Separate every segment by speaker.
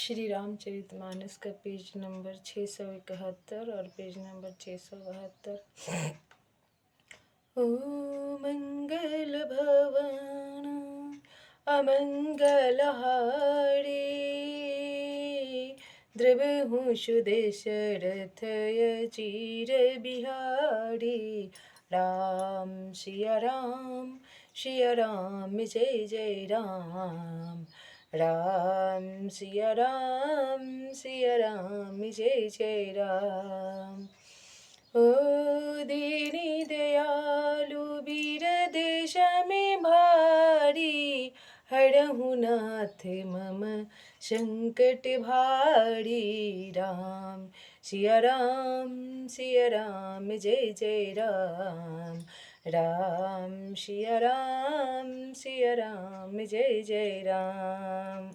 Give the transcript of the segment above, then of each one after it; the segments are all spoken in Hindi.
Speaker 1: श्री रामचरितमानस का पेज नंबर 671 और पेज नंबर 672। ओ मंगल भवन अमंगल हारी, द्रवहूँ सुदशरथ चीर बिहारी। राम सिया राम जय जय राम। राम सिया राम जय जय राम। ओ दीनी दयालु वीर देश में भारी, हरहु नाथ मम संकट भारी। राम सिया राम जय जय राम। राम सिया राम जय जय राम।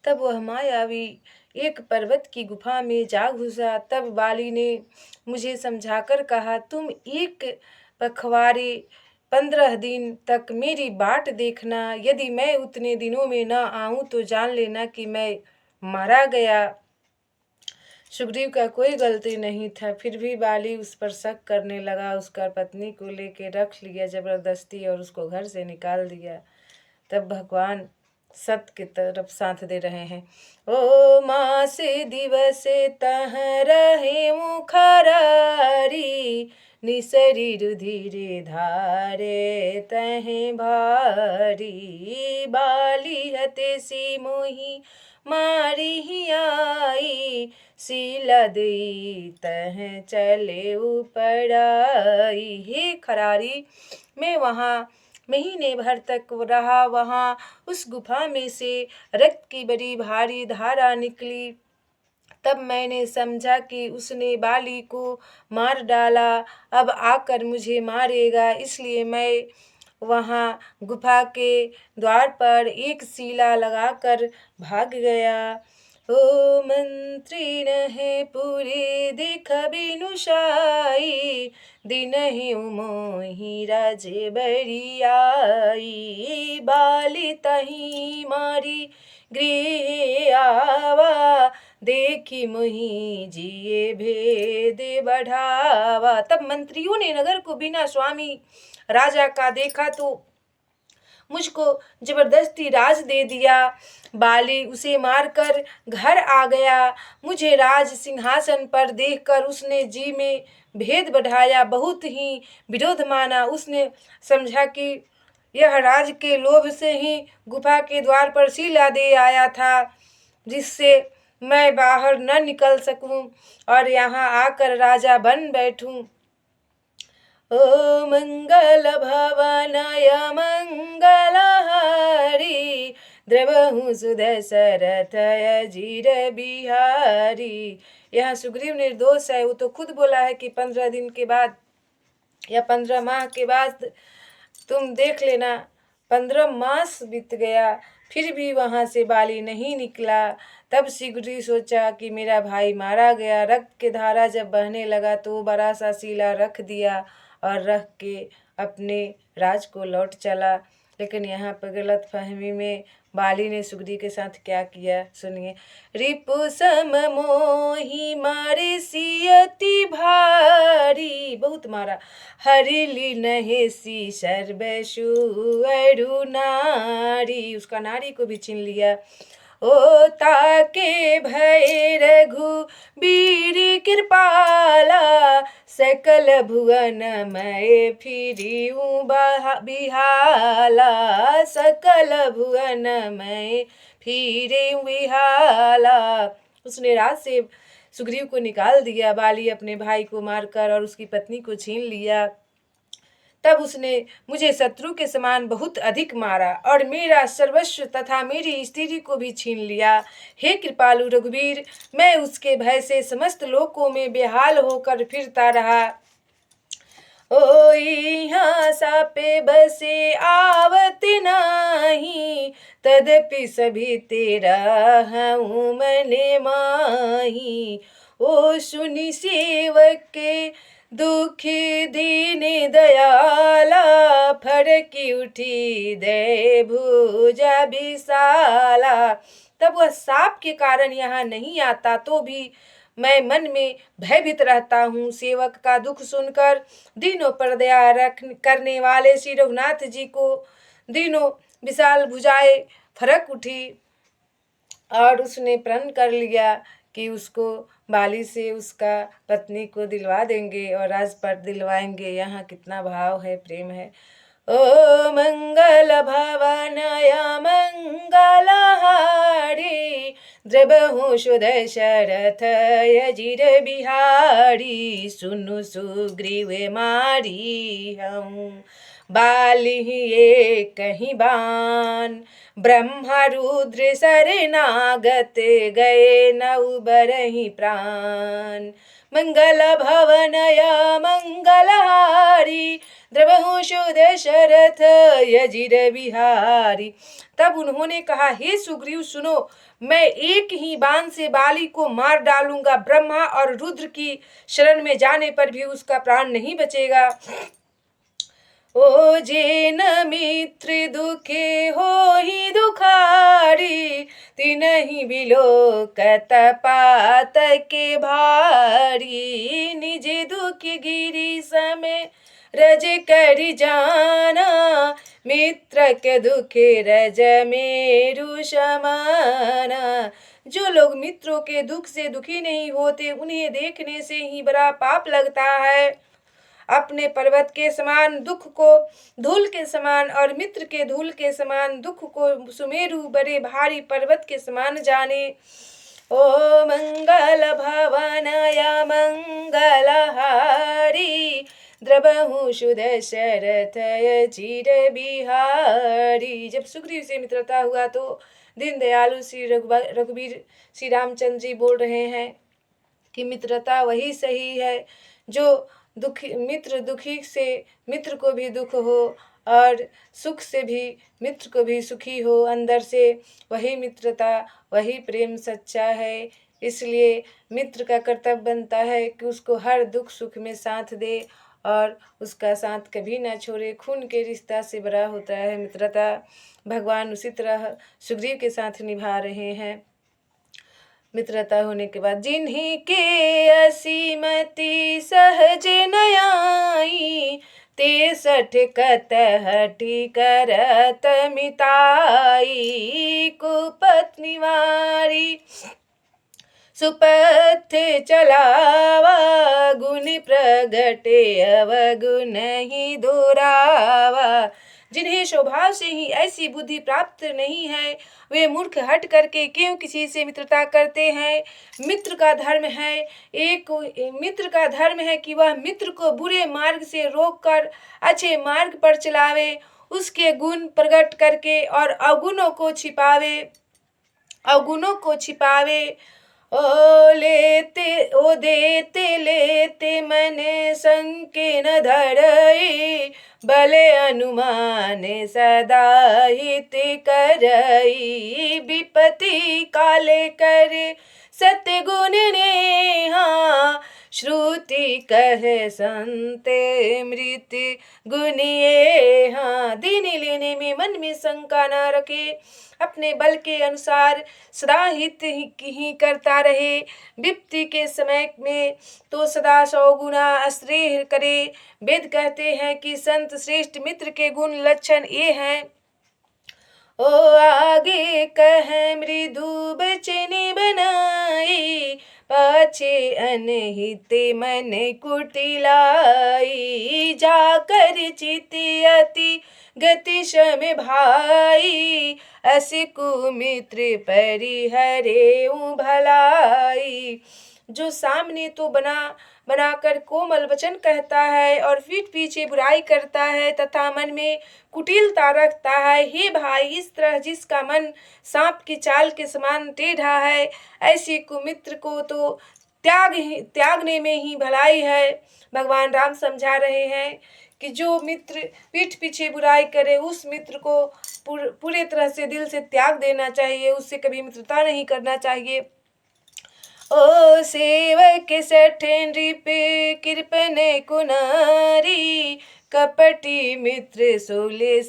Speaker 1: तब वह मायावी एक पर्वत की गुफा में जा घुसा। तब बाली ने मुझे समझाकर कहा, तुम एक पखवाड़े 15 दिन तक मेरी बाट देखना। यदि मैं उतने दिनों में न आऊं तो जान लेना कि मैं मारा गया। सुग्रीव का कोई गलती नहीं था, फिर भी बाली उस पर शक करने लगा। उसका पत्नी को लेके रख लिया जबरदस्ती और उसको घर से निकाल दिया। तब भगवान सत्य की तरफ साथ दे रहे हैं। ओ मास दिवस तह रहे मुखरारी, निसरी रुधिर धारे तह भारी। बाली हते सी मोही मारी ही आई, शीला दई तह चले उपड़ाई। हे खरारी, मैं वहाँ महीने भर तक रहा। वहाँ उस गुफा में से रक्त की बड़ी भारी धारा निकली। तब मैंने समझा कि उसने बाली को मार डाला, अब आकर मुझे मारेगा। इसलिए मैं वहाँ गुफा के द्वार पर एक शीला लगाकर भाग गया। ओ मंत्री नहे पूरे दिख बिनुसाई, दिनहि मोहि राजे बरियाई। बाली तही मारी गृह आवा, देखी मोहि जिए भेद बढ़ावा। तब मंत्रियों ने नगर को बिना स्वामी राजा का देखा तो मुझको जबरदस्ती राज दे दिया। बाली उसे मारकर घर आ गया। मुझे राज सिंहासन पर देखकर उसने जी में भेद बढ़ाया, बहुत ही विरोध माना। उसने समझा कि यह राज के लोभ से ही गुफा के द्वार पर शीला दे आया था, जिससे मैं बाहर न निकल सकूं और यहाँ आकर राजा बन बैठूं। ओ मंगल भवनय मंगलहारी, द्रवहूँ सुदशरथ अजीर बिहारी। यहाँ सुग्रीव निर्दोष है। वो तो खुद बोला है कि 15 दिन के बाद या 15 माह के बाद तुम देख लेना। 15 मास बीत गया, फिर भी वहाँ से बाली नहीं निकला। तब सुग्रीव सोचा कि मेरा भाई मारा गया। रक्त के धारा जब बहने लगा तो बड़ा सा शीला रख दिया और रख के अपने राज को लौट चला। लेकिन यहाँ पर गलत फहमी में बाली ने सुग्रीव के साथ क्या किया, सुनिए। रिपु सम मोही मारे सियति भारी, बहुत मारा। हरिली नहेसी सर्वसु अरु नारी, उसका नारी को भी छीन लिया। ओ ताके भय रघुबीर कृपाला, सकल भुवन मैं फिरियूं बिहाला। सकल भुवन मैं फिरियूं बिहाला। उसने राज से सुग्रीव को निकाल दिया। बाली अपने भाई को मारकर और उसकी पत्नी को छीन लिया। तब उसने मुझे शत्रु के समान बहुत अधिक मारा और मेरा सर्वस्व तथा मेरी स्त्री को भी छीन लिया। हे कृपालु रघुवीर, मैं उसके भय से समस्त लोकों में बेहाल होकर फिरता रहा। ओ यहाँ सापे बसे आवत नाही, तदपि सभी तेरा हूँ मने माही। ओ सुनि सेवक के दुखी दीन दयाला, फड़की उठी दे भुजा विशाला। तब वह साप के कारण यहाँ नहीं आता तो भी मैं मन में भयभीत रहता हूँ। सेवक का दुख सुनकर दीनों पर दया करने वाले श्री रघुनाथ जी को दीनों विशाल भुजाएं फरक उठी और उसने प्रण कर लिया कि उसको बाली से उसका पत्नी को दिलवा देंगे और राजपाट दिलवाएंगे। यहाँ कितना भाव है, प्रेम है। ओ मंगल भवनय मंगलहारी द्रबहु सुदशरथ अजिर बिहारी सुनु सुग्रीव मारी हूँ बाली ये कहीं बान ब्रह्मा रुद्र शरणागत गए न उबरहि प्राण मंगल भवनय मंगलहारी द्रबहु दशरथ अजिर बिहारी। तब उन्होंने कहा, हे सुग्रीव सुनो, मैं एक ही बाण से बाली को मार डालूंगा। ब्रह्मा और रुद्र की शरण में जाने पर भी उसका प्राण नहीं बचेगा। ओ जेन मित्र दुखे हो ही दुखारी तिनहि बिलोकत पात के भारी निज दुख गिरी समय रज करि जाना मित्र के दुखे रज मेरु समाना। जो लोग मित्रों के दुख से दुखी नहीं होते उन्हें देखने से ही बड़ा पाप लगता है। अपने पर्वत के समान दुख को धूल के समान और मित्र के धूल के समान दुख को सुमेरु बड़े भारी पर्वत के समान जाने। ओ मंगल भवनय मंगलहारी द्रबहु दशरथ अजिर बिहारी। जब सुग्रीव से मित्रता हुआ तो दीन दयालु श्री रघुवीर श्री रामचंद्र जी बोल रहे हैं कि मित्रता वही सही है जो दुखी से मित्र को भी दुख हो और सुख से भी मित्र को भी सुखी हो। अंदर से वही मित्रता, वही प्रेम सच्चा है। इसलिए मित्र का कर्तव्य बनता है कि उसको हर दुख सुख में साथ दे और उसका साथ कभी ना छोड़े। खून के रिश्ता से बड़ा होता है मित्रता। भगवान उसी तरह सुग्रीव के साथ निभा रहे हैं। मित्रता होने के बाद जिन्हीं के असीमति सहज नयाई 63 कतहटी करत मिताई कुपत्नी वारी सुपथ चलावा गुण प्रगटे अवगुण ही दोरावा। जिन्हें स्वभाव से ही ऐसी बुद्धि प्राप्त नहीं है वे मूर्ख हट करके क्यों किसी से मित्रता करते हैं। मित्र का धर्म है कि वह मित्र को बुरे मार्ग से रोककर अच्छे मार्ग पर चलावे, उसके गुण प्रकट करके और अवगुणों को छिपावे। देते लेते मन संके न धरई भले अनुमान सदा हित करई विपत्ति काले करे सत्य गुण नेहा श्रुति कहे संते मृत गुनिये। हाँ, देने लेने में मन में शंका न रखे, अपने बल के अनुसार सदा हित ही करता रहे। विपत्ति के समय में तो सदा 100 गुना आश्रय करे। वेद कहते हैं कि संत श्रेष्ठ मित्र के गुण लक्षण ये हैं। ओ आगे कह मृदु बचने बनाई पाछे अनहित मन कुटिलाई जाकर चित अति गति सम भाई असी कुमित्र परिहरे भलाई। जो सामने तो बनाकर कोमल वचन कहता है और पीठ पीछे बुराई करता है तथा मन में कुटिलता रखता है, हे भाई, इस तरह जिसका मन सांप की चाल के समान टेढ़ा है ऐसी कुमित्र को तो त्यागने में ही भलाई है। भगवान राम समझा रहे हैं कि जो मित्र पीठ पीछे बुराई करे उस मित्र को पूरे तरह से दिल से त्याग देना चाहिए, उससे कभी मित्रता नहीं करना चाहिए। ओ सेवक सठ नृप कृपन कुनारी कपटी मित्र सोले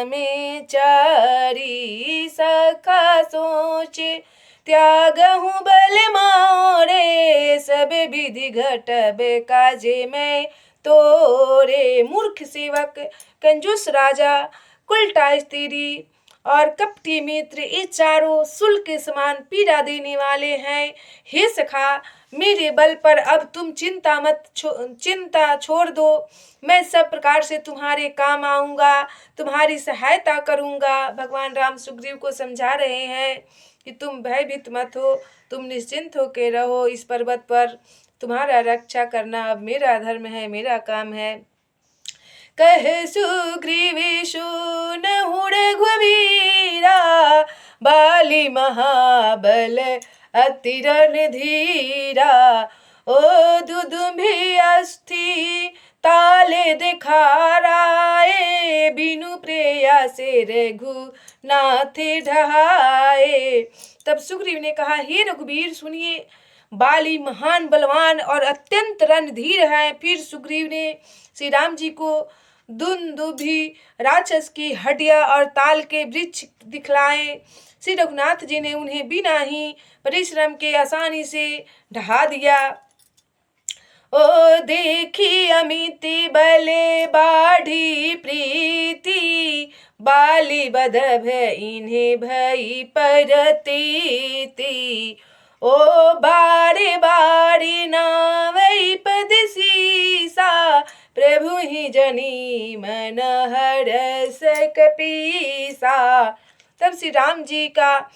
Speaker 1: में चारी, सखा सोचे त्यागहु बल मारे, सब विधि घटबे काजे में तोरे। मूर्ख सेवक, कंजूस राजा, उल्टा स्त्री और कपटी मित्र, ये चारों शुल्क के समान पीड़ा देने वाले हैं। हे सखा, मेरे बल पर अब तुम चिंता छोड़ दो। मैं सब प्रकार से तुम्हारे काम आऊंगा, तुम्हारी सहायता करूंगा। भगवान राम सुग्रीव को समझा रहे हैं कि तुम भयभीत मत हो, तुम निश्चिंत होके रहो। इस पर्वत पर तुम्हारा रक्षा करना अब मेरा धर्म है, मेरा काम है। कह सुग्रीव सुनहुँ रघुवीरा, बाली महाबल अति रणधीरा। ओ दुदुम्भी अस्थि ताले दिखाराए, बिनु प्रेयसे रघुनाथ ढहाए। तब सुग्रीव ने कहा, हे रघुवीर सुनिए, बाली महान बलवान और अत्यंत रणधीर हैं। फिर सुग्रीव ने श्री राम जी को दुंदुभी राक्षस की हड्डियां और ताल के वृक्ष दिखलाए। श्री रघुनाथ जी ने उन्हें बिना ही परिश्रम के आसानी से ढहा दिया। ओ देखी अमिति बले बाढ़ी प्रीति, बाली बध भय इन्हें भई परतीति। ओ बारे बारे नावई पद सीसा, प्रभु ही जनी मन हरस कपीसा। तब श्री राम जी का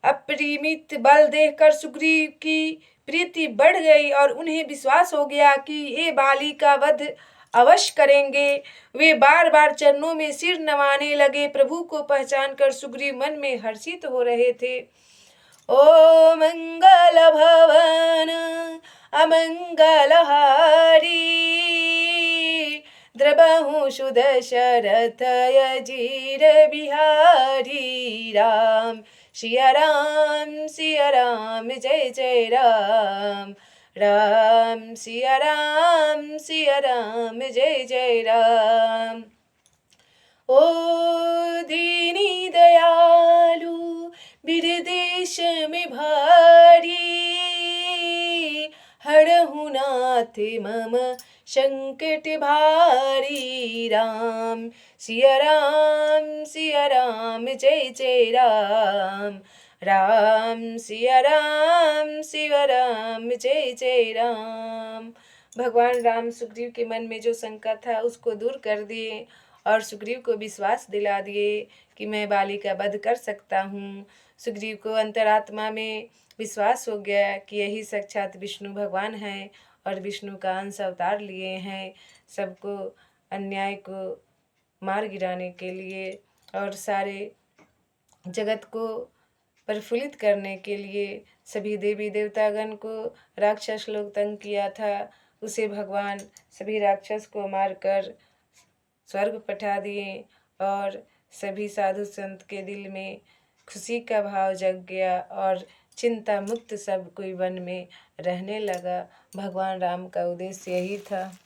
Speaker 1: अपरिमित बल देखकर सुग्रीव की प्रीति बढ़ गई और उन्हें विश्वास हो गया कि ये बाली का वध अवश्य करेंगे। वे बार बार चरणों में सिर नवाने लगे। प्रभु को पहचान कर सुग्रीव मन में हर्षित हो रहे थे। ओ मंगल भवन अमंगल हारी, द्रबहु सुदशरथ अजीर बिहारी। राम सिया राम जय जय राम, राम सिया राम जय जय राम। ओ दीनी दयालु बिरदेश में भारी, हरहु नाथ मम संकट भारी। राम सिया राम जय जय राम, राम सिया राम जय जय राम। भगवान राम सुग्रीव के मन में जो शंका था उसको दूर कर दिए और सुग्रीव को विश्वास दिला दिए कि मैं बाली का वध कर सकता हूँ। सुग्रीव को अंतरात्मा में विश्वास हो गया कि यही साक्षात विष्णु भगवान हैं और विष्णु का अंश अवतार लिए हैं, सबको अन्याय को मार गिराने के लिए और सारे जगत को प्रफुल्लित करने के लिए। सभी देवी देवतागण को राक्षस लोग तंग किया था, उसे भगवान सभी राक्षस को मारकर स्वर्ग पठा दिए और सभी साधु संत के दिल में खुशी का भाव जग गया और चिंता मुक्त सब कोई वन में रहने लगा। भगवान राम का उद्देश्य यही था।